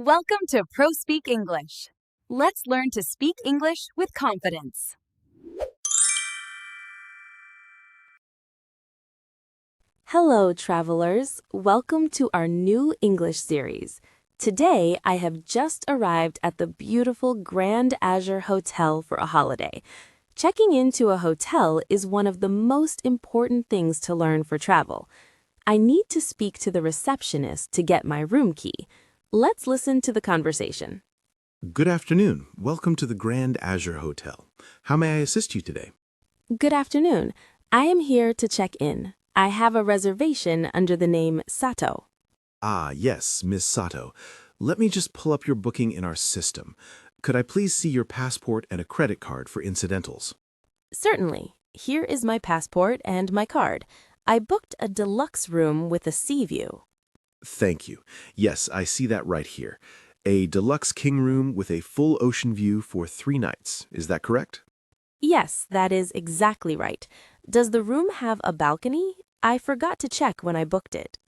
Welcome to Pro Speak English. Let's learn to speak English with confidence. Hello, travelers. Welcome to our new English series. Today, I have just arrived at the beautiful Grand Azure Hotel for a holiday. Checking into a hotel is one of the most important things to learn for travel. I need to speak to the receptionist to get my room key. Let's listen to the conversation. Good afternoon. Welcome to the Grand Azure Hotel. How may I assist you today? Good afternoon. I am here to check in. I have a reservation under the name Sato. Ah, yes, Miss Sato. Let me just pull up your booking in our system. Could I please see your passport and a credit card for incidentals? Certainly. Here is my passport and my card. I booked a deluxe room with a sea view. Thank you. Yes, I see that right here. A deluxe king room with a full ocean view for 3 nights. Is that correct? Yes, that is exactly right. Does the room have a balcony? I forgot to check when I booked it.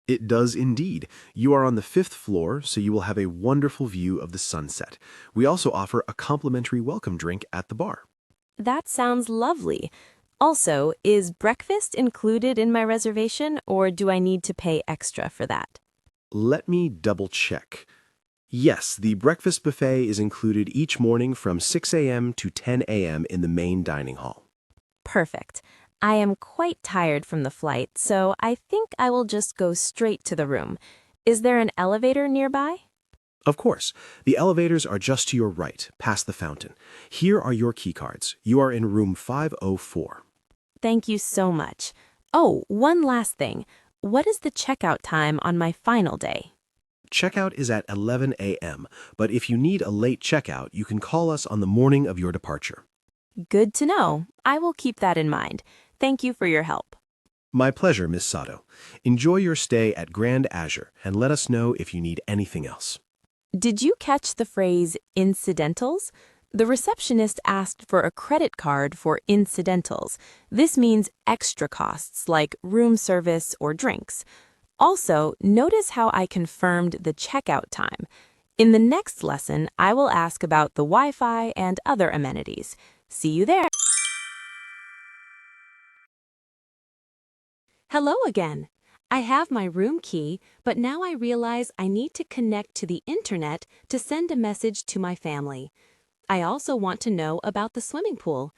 It does indeed. You are on the 5th floor, so you will have a wonderful view of the sunset. We also offer a complimentary welcome drink at the bar. That sounds lovely. Also, is breakfast included in my reservation, or do I need to pay extra for that? Let me double check. Yes, the breakfast buffet is included each morning from 6 a.m. to 10 a.m. in the main dining hall. Perfect. I am quite tired from the flight, so I think I will just go straight to the room. Is there an elevator nearby? Of course, the elevators are just to your right, past the fountain. Here are your keycards. You are in room 504. Thank you so much. Oh, one last thing. What is the checkout time on my final day? Checkout is at 11 a.m., but if you need a late checkout, you can call us on the morning of your departure. Good to know. I will keep that in mind. Thank you for your help. My pleasure, Miss Sato. Enjoy your stay at Grand Azure, and let us know if you need anything else. Did you catch the phrase incidentals? The receptionist asked for a credit card for incidentals. This means extra costs like room service or drinks. Also, notice how I confirmed the checkout time. In the next lesson, I will ask about the Wi-Fi and other amenities. See you there. Hello again. I have my room key, but now I realize I need to connect to the internet to send a message to my family. I also want to know about the swimming pool.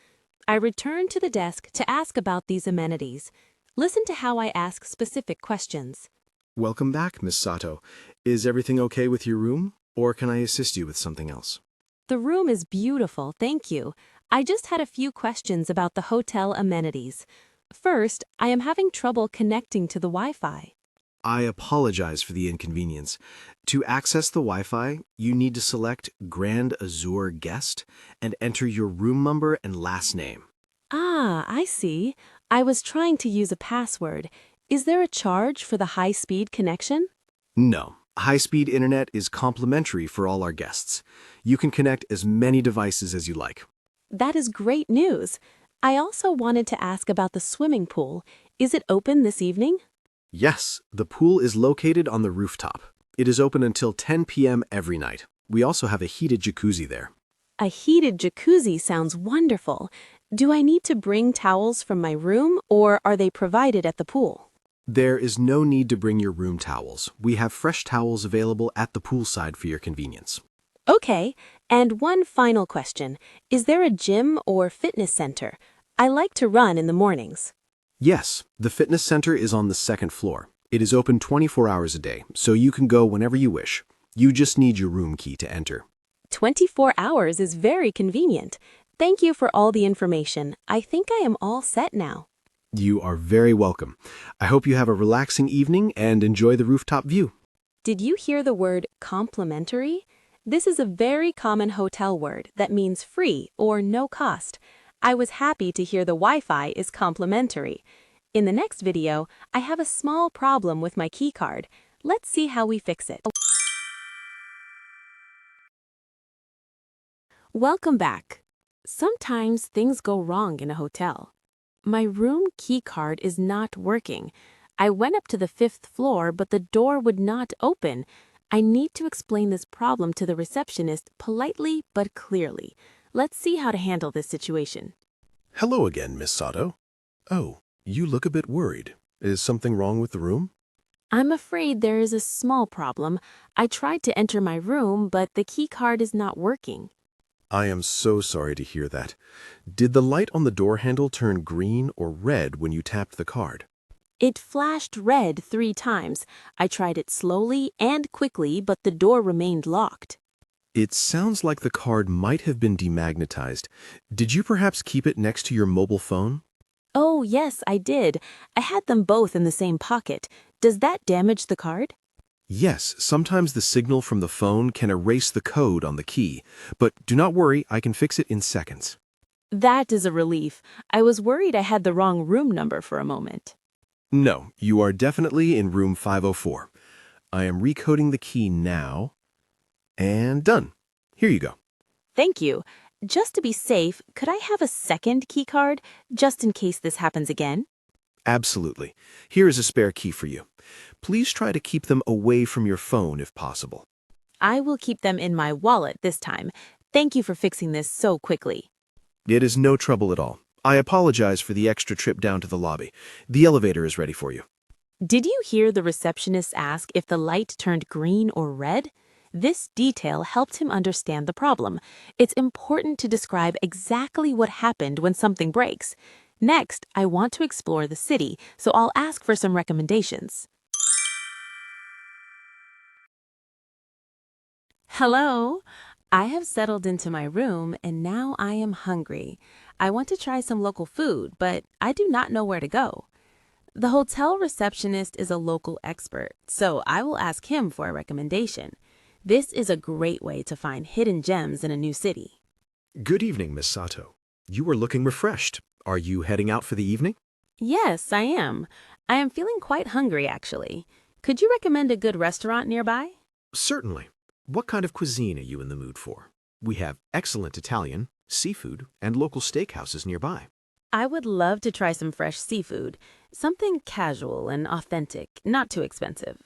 I return to the desk to ask about these amenities. Listen to how I ask specific questions. Welcome back, Miss Sato. Is everything okay with your room, or can I assist you with something else? The room is beautiful, thank you. I just had a few questions about the hotel amenities. First, I am having trouble connecting to the Wi-Fi. I apologize for the inconvenience. To access the Wi-Fi, you need to select Grand Azure Guest and enter your room number and last name. Ah, I see. I was trying to use a password. Is there a charge for the high-speed connection? No, high-speed internet is complimentary for all our guests. You can connect as many devices as you like. That is great news. I also wanted to ask about the swimming pool. Is it open this evening? Yes, the pool is located on the rooftop. It is open until 10 p.m. every night. We also have a heated jacuzzi there. A heated jacuzzi sounds wonderful. Do I need to bring towels from my room, or are they provided at the pool? There is no need to bring your room towels. We have fresh towels available at the poolside for your convenience. Okay, and one final question. Is there a gym or fitness center? I like to run in the mornings. Yes, the fitness center is on the 2nd floor. It is open 24 hours a day, so you can go whenever you wish. You just need your room key to enter. 24 hours is very convenient. Thank you for all the information. I think I am all set now. You are very welcome. I hope you have a relaxing evening and enjoy the rooftop view. Did you hear the word complimentary? This is a very common hotel word that means free or no cost. I was happy to hear the Wi-Fi is complimentary. In the next video, I have a small problem with my keycard. Let's see how we fix it. Welcome back. Sometimes things go wrong in a hotel. My room keycard is not working. I went up to the 5th floor, but the door would not open. I need to explain this problem to the receptionist politely but clearly. Let's see how to handle this situation. Hello again, Miss Sato. Oh, you look a bit worried. Is something wrong with the room? I'm afraid there is a small problem. I tried to enter my room, but the key card is not working. I am so sorry to hear that. Did the light on the door handle turn green or red when you tapped the card? It flashed red 3 times. I tried it slowly and quickly, but the door remained locked. It sounds like the card might have been demagnetized. Did you perhaps keep it next to your mobile phone? Oh, yes, I did. I had them both in the same pocket. Does that damage the card? Yes, sometimes the signal from the phone can erase the code on the key, but do not worry, I can fix it in seconds. That is a relief. I was worried I had the wrong room number for a moment. No, you are definitely in room 504. I am recoding the key now, and done. Here you go. Thank you. Just to be safe, could I have a second key card, just in case this happens again? Absolutely. Here is a spare key for you. Please try to keep them away from your phone if possible. I will keep them in my wallet this time. Thank you for fixing this so quickly. It is no trouble at all. I apologize for the extra trip down to the lobby. The elevator is ready for you. Did you hear the receptionist ask if the light turned green or red? This detail helped him understand the problem. It's important to describe exactly what happened when something breaks. Next, I want to explore the city, so I'll ask for some recommendations. Hello. I have settled into my room and now I am hungry. I want to try some local food, but I do not know where to go. The hotel receptionist is a local expert, so I will ask him for a recommendation. This is a great way to find hidden gems in a new city. Good evening, Miss Sato. You are looking refreshed. Are you heading out for the evening? Yes, I am. I am feeling quite hungry, actually. Could you recommend a good restaurant nearby? Certainly. What kind of cuisine are you in the mood for? We have excellent Italian, seafood, and local steakhouses nearby. I would love to try some fresh seafood. Something casual and authentic, not too expensive.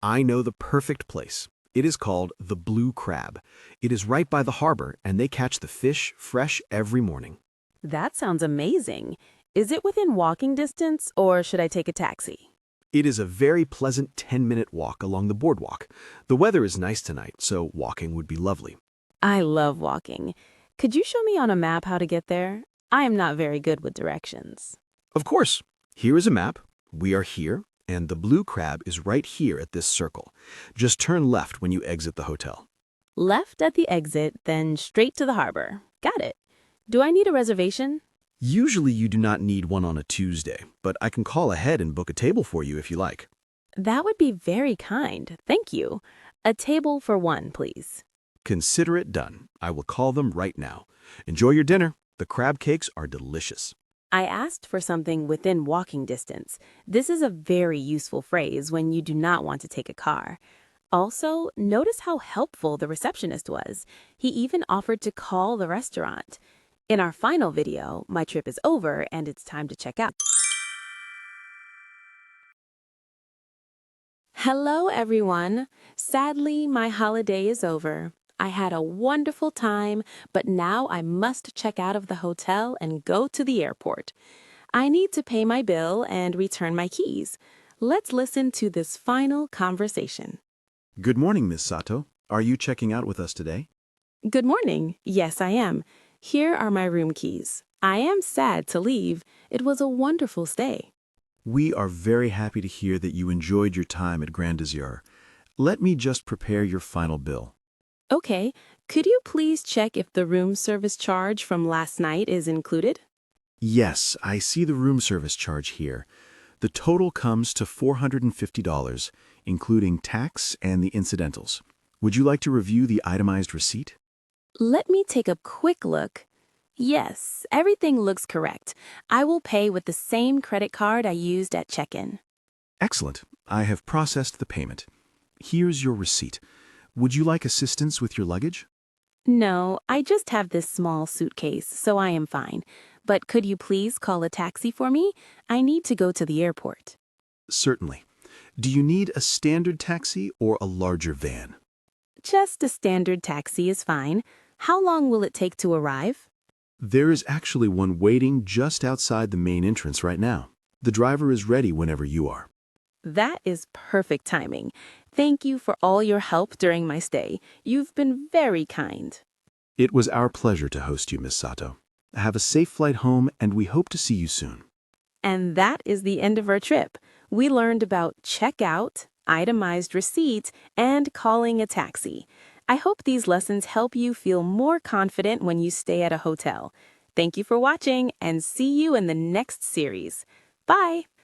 I know the perfect place. It is called the Blue Crab. It is right by the harbor, and they catch the fish fresh every morning. That sounds amazing. Is it within walking distance, or should I take a taxi? It is a very pleasant 10-minute walk along the boardwalk. The weather is nice tonight, so walking would be lovely. I love walking. Could you show me on a map how to get there? I am not very good with directions. Of course. Here is a map. We are here, and the Blue Crab is right here at this circle. Just turn left when you exit the hotel. Left at the exit, then straight to the harbor. Got it. Do I need a reservation? Usually you do not need one on a Tuesday, but I can call ahead and book a table for you if you like. That would be very kind. Thank you. A table for 1, please. Consider it done. I will call them right now. Enjoy your dinner. The crab cakes are delicious. I asked for something within walking distance. This is a very useful phrase when you do not want to take a car. Also, notice how helpful the receptionist was. He even offered to call the restaurant. In our final video, my trip is over and it's time to check out. Hello, everyone. Sadly, my holiday is over. I had a wonderful time, but now I must check out of the hotel and go to the airport. I need to pay my bill and return my keys. Let's listen to this final conversation. Good morning, Miss Sato. Are you checking out with us today? Good morning. Yes, I am. Here are my room keys. I am sad to leave. It was a wonderful stay. We are very happy to hear that you enjoyed your time at Grand Azure. Let me just prepare your final bill. Okay, could you please check if the room service charge from last night is included? Yes, I see the room service charge here. The total comes to $450, including tax and the incidentals. Would you like to review the itemized receipt? Let me take a quick look. Yes, everything looks correct. I will pay with the same credit card I used at check-in. Excellent. I have processed the payment. Here's your receipt. Would you like assistance with your luggage? No, I just have this small suitcase, so I am fine. But could you please call a taxi for me? I need to go to the airport. Certainly. Do you need a standard taxi or a larger van? Just a standard taxi is fine. How long will it take to arrive? There is actually one waiting just outside the main entrance right now. The driver is ready whenever you are. That is perfect timing. Thank you for all your help during my stay. You've been very kind. It was our pleasure to host you, Miss Sato. Have a safe flight home, and we hope to see you soon. And that is the end of our trip. We learned about checkout, itemized receipt, and calling a taxi. I hope these lessons help you feel more confident when you stay at a hotel. Thank you for watching, and see you in the next series. Bye!